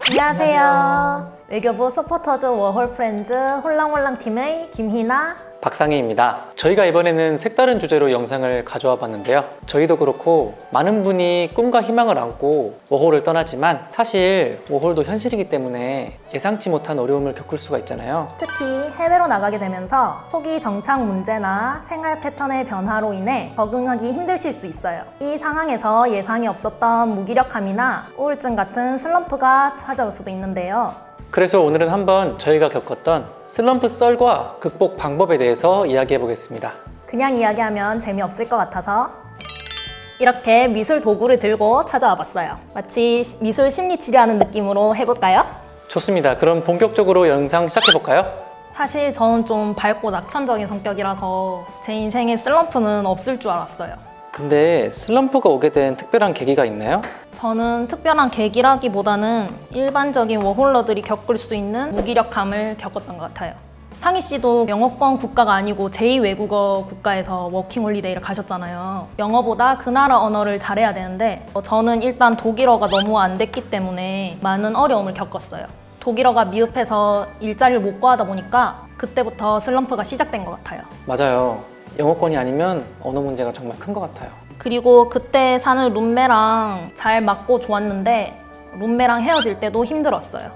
안녕하세요. 외교부 서포터즈 워홀 프렌즈 홀랑홀랑 팀의 김희나 박상희입니다. 저희가 이번에는 색다른 주제로 영상을 가져와 봤는데요. 저희도 그렇고 많은 분이 꿈과 희망을 안고 워홀을 떠나지만 사실 워홀도 현실이기 때문에 예상치 못한 어려움을 겪을 수가 있잖아요. 특히 해외로 나가게 되면서 초기 정착 문제나 생활 패턴의 변화로 인해 적응하기 힘드실 수 있어요. 이 상황에서 예상이 없었던 무기력함이나 우울증 같은 슬럼프가 찾아올 수도 있는데요. 그래서 오늘은 한번 저희가 겪었던 슬럼프 썰과 극복 방법에 대해서 이야기해 보겠습니다. 그냥 이야기하면 재미없을 것 같아서 이렇게 미술 도구를 들고 찾아와 봤어요. 마치 미술 심리 치료하는 느낌으로 해볼까요? 좋습니다. 그럼 본격적으로 영상 시작해 볼까요? 사실 저는 좀 밝고 낙천적인 성격이라서 제 인생에 슬럼프는 없을 줄 알았어요. 근데 슬럼프가 오게 된 특별한 계기가 있나요? 저는 특별한 계기라기보다는 일반적인 워홀러들이 겪을 수 있는 무기력함을 겪었던 것 같아요. 상희 씨도 영어권 국가가 아니고 제2외국어 국가에서 워킹홀리데이를 가셨잖아요. 영어보다 그 나라 언어를 잘해야 되는데 저는 일단 독일어가 너무 안 됐기 때문에 많은 어려움을 겪었어요. 독일어가 미흡해서 일자리를 못 구하다 보니까 그때부터 슬럼프가 시작된 것 같아요. 맞아요. 영어권이 아니면 언어 문제가 정말 큰 것 같아요. 그리고 그때 사는 룸메랑 잘 맞고 좋았는데 룸메랑 헤어질 때도 힘들었어요.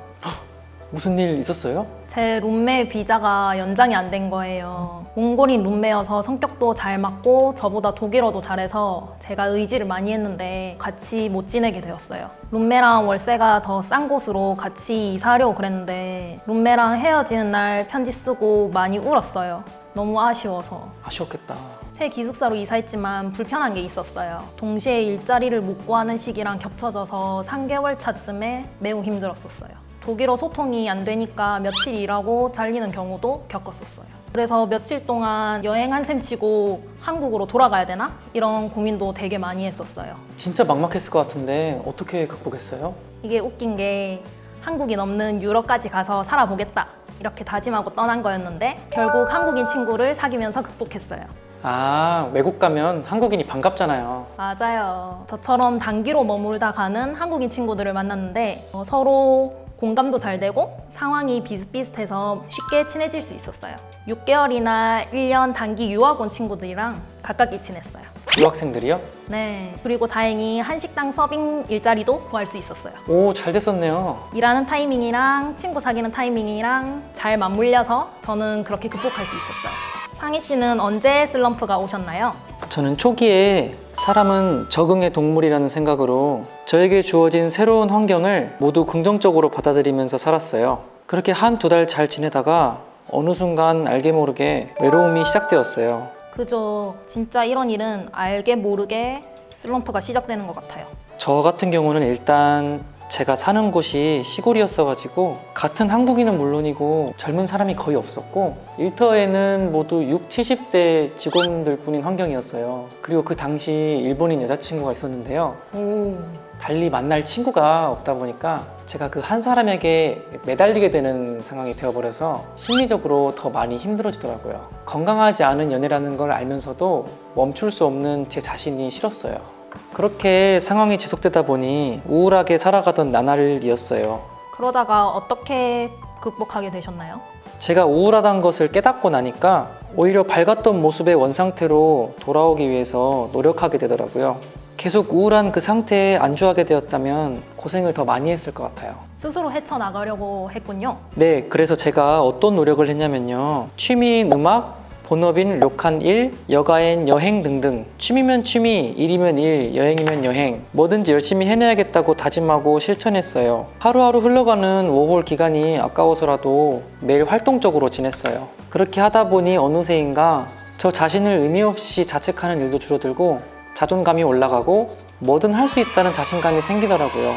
무슨 일 있었어요? 제 룸메 비자가 연장이 안 된 거예요. 몽골인 룸메여서 성격도 잘 맞고 저보다 독일어도 잘해서 제가 의지를 많이 했는데 같이 못 지내게 되었어요. 룸메랑 월세가 더 싼 곳으로 같이 이사하려고 그랬는데 룸메랑 헤어지는 날 편지 쓰고 많이 울었어요. 너무 아쉬워서. 아쉬웠겠다. 새 기숙사로 이사했지만 불편한 게 있었어요. 동시에 일자리를 못 구하는 시기랑 겹쳐져서 3개월 차쯤에 매우 힘들었었어요. 독일어 소통이 안 되니까 며칠 일하고 잘리는 경우도 겪었었어요. 그래서 며칠 동안 여행 한 셈 치고 한국으로 돌아가야 되나? 이런 고민도 되게 많이 했었어요. 진짜 막막했을 것 같은데 어떻게 극복했어요? 이게 웃긴 게 한국인 없는 유럽까지 가서 살아보겠다 이렇게 다짐하고 떠난 거였는데 결국 한국인 친구를 사귀면서 극복했어요. 아, 외국 가면 한국인이 반갑잖아요. 맞아요. 저처럼 단기로 머물다 가는 한국인 친구들을 만났는데 서로 공감도 잘 되고 상황이 비슷비슷해서 쉽게 친해질 수 있었어요. 6개월이나 1년 단기 유학 온 친구들이랑 가깝게 지냈어요. 유학생들이요? 네. 그리고 다행히 한식당 서빙 일자리도 구할 수 있었어요. 오, 잘 됐었네요. 일하는 타이밍이랑 친구 사귀는 타이밍이랑 잘 맞물려서 저는 그렇게 극복할 수 있었어요. 상희 씨는 언제 슬럼프가 오셨나요? 저는 초기에 사람은 적응의 동물이라는 생각으로 저에게 주어진 새로운 환경을 모두 긍정적으로 받아들이면서 살았어요. 그렇게 한 두 달 잘 지내다가 어느 순간 알게 모르게 외로움이 시작되었어요. 그죠. 진짜 이런 일은 알게 모르게 슬럼프가 시작되는 것 같아요. 저 같은 경우는 일단 제가 사는 곳이 시골이었어가지고 같은 한국인은 물론이고 젊은 사람이 거의 없었고 일터에는 모두 6, 70대 직원들 뿐인 환경이었어요. 그리고 그 당시 일본인 여자친구가 있었는데요. 달리 만날 친구가 없다 보니까 제가 그 한 사람에게 매달리게 되는 상황이 되어버려서 심리적으로 더 많이 힘들어지더라고요. 건강하지 않은 연애라는 걸 알면서도 멈출 수 없는 제 자신이 싫었어요. 그렇게 상황이 지속되다 보니 우울하게 살아가던 나날이었어요. 그러다가 어떻게 극복하게 되셨나요? 제가 우울하다는 것을 깨닫고 나니까 오히려 밝았던 모습의 원상태로 돌아오기 위해서 노력하게 되더라고요. 계속 우울한 그 상태에 안주하게 되었다면 고생을 더 많이 했을 것 같아요. 스스로 헤쳐나가려고 했군요. 네, 그래서 제가 어떤 노력을 했냐면요. 취미인 음악, 본업인 료칸 일, 여가엔 여행 등등 취미면 취미, 일이면 일, 여행이면 여행 뭐든지 열심히 해내야겠다고 다짐하고 실천했어요. 하루하루 흘러가는 워홀 기간이 아까워서라도 매일 활동적으로 지냈어요. 그렇게 하다 보니 어느새인가 저 자신을 의미 없이 자책하는 일도 줄어들고 자존감이 올라가고 뭐든 할 수 있다는 자신감이 생기더라고요.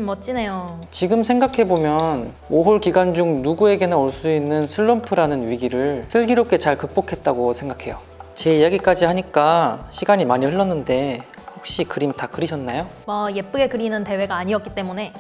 멋지네요. 지금 생각해보면 워홀 기간 중 누구에게나 올 수 있는 슬럼프라는 위기를 슬기롭게 잘 극복했다고 생각해요. 제 이야기까지 하니까 시간이 많이 흘렀는데 혹시 그림 다 그리셨나요? 뭐 예쁘게 그리는 대회가 아니었기 때문에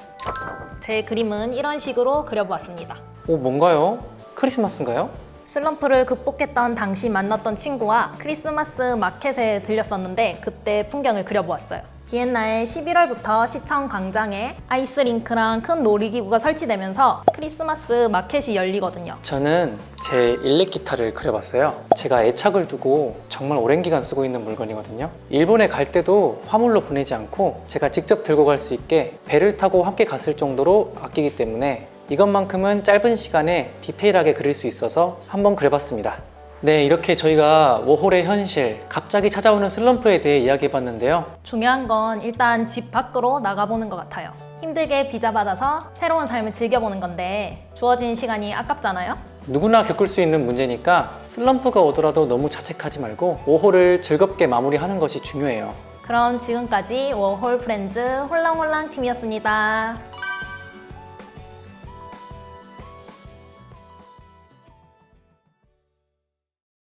제 그림은 이런 식으로 그려보았습니다. 오, 뭔가요? 크리스마스인가요? 슬럼프를 극복했던 당시 만났던 친구와 크리스마스 마켓에 들렸었는데 그때 풍경을 그려보았어요. 비엔나의 11월부터 시청 광장에 아이스링크랑 큰 놀이기구가 설치되면서 크리스마스 마켓이 열리거든요. 저는 제 일렉 기타를 그려봤어요. 제가 애착을 두고 정말 오랜 기간 쓰고 있는 물건이거든요. 일본에 갈 때도 화물로 보내지 않고 제가 직접 들고 갈 수 있게 배를 타고 함께 갔을 정도로 아끼기 때문에 이것만큼은 짧은 시간에 디테일하게 그릴 수 있어서 한번 그려봤습니다. 네, 이렇게 저희가 워홀의 현실, 갑자기 찾아오는 슬럼프에 대해 이야기해봤는데요. 중요한 건 일단 집 밖으로 나가보는 것 같아요. 힘들게 비자 받아서 새로운 삶을 즐겨보는 건데 주어진 시간이 아깝잖아요? 누구나 겪을 수 있는 문제니까 슬럼프가 오더라도 너무 자책하지 말고 워홀을 즐겁게 마무리하는 것이 중요해요. 그럼 지금까지 워홀 프렌즈 홀랑홀랑 팀이었습니다.